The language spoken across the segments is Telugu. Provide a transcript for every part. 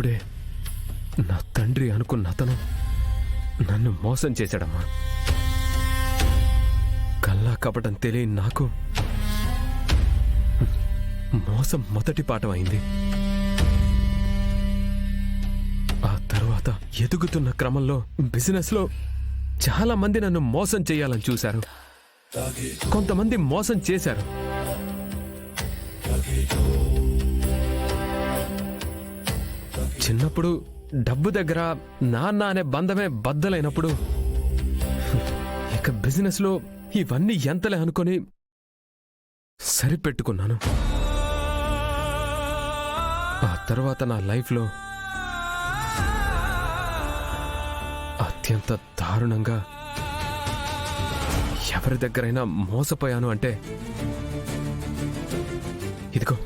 ఇప్పుడే నా తండ్రి అనుకున్న అతను నన్ను మోసం చేశాడమ్మా. కల్లా కపటం తెలియని నాకు మోసం మొదటి పాఠం అయింది. ఆ తర్వాత ఎదుగుతున్న క్రమంలో బిజినెస్లో చాలా మంది నన్ను మోసం చేయాలని చూశారు. కొంతమంది మోసం చేశారు. చిన్నప్పుడు డబ్బు దగ్గర నాన్న అనే బంధమే బద్దలైనప్పుడు ఇక బిజినెస్లో ఇవన్నీ ఎంతలే అనుకొని సరిపెట్టుకున్నాను. ఆ తర్వాత నా లైఫ్లో అత్యంత దారుణంగా ఎవరి దగ్గరైనా మోసపోయాను అంటే ఇదిగో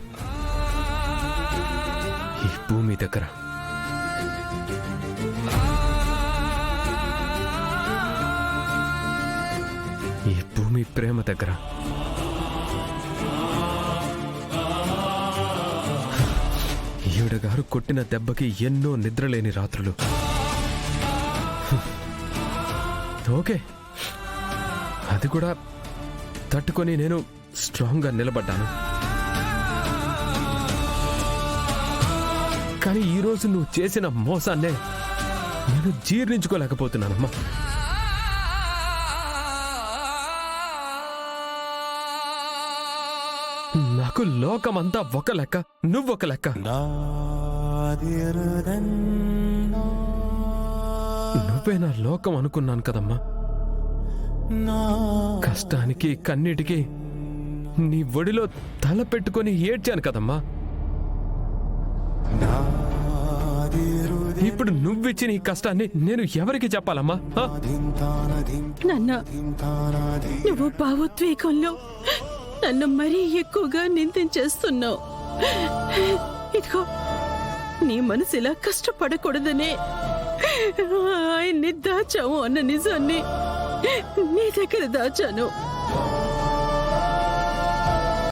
ఈ భూమి దగ్గర. ఈ భూమి ప్రేమ దగ్గర. ఈవిడ గారు కొట్టిన దెబ్బకి ఎన్నో నిద్రలేని రాత్రులు. ఓకే, అది కూడా తట్టుకొని నేను స్ట్రాంగ్గా నిలబడ్డాను. కానీ ఈరోజు నువ్వు చేసిన మోసాన్నే నేను జీర్ణించుకోలేకపోతున్నానమ్మా. నాకు లోకమంతా ఒక లెక్క, నువ్వొక లెక్క. నువ్వే నా లోకం అనుకున్నాను కదమ్మా. కష్టానికి కన్నీటికి నీ ఒడిలో తల పెట్టుకొని ఏడ్చాను కదమ్మా. ఇప్పుడు నువ్విచ్చిన ఈ కష్టాన్ని నేను ఎవరికి చెప్పాలమ్మా? నాన్న, నువ్వు భావోద్వేగంలో నన్ను మరీ ఎక్కువగా నిందించేస్తున్నావు. ఇదిగో, నీ మనసు ఇలా కష్టపడకూడదనే ఆయన్ని దాచావు అన్న నిజాన్ని నీ దగ్గర దాచాను.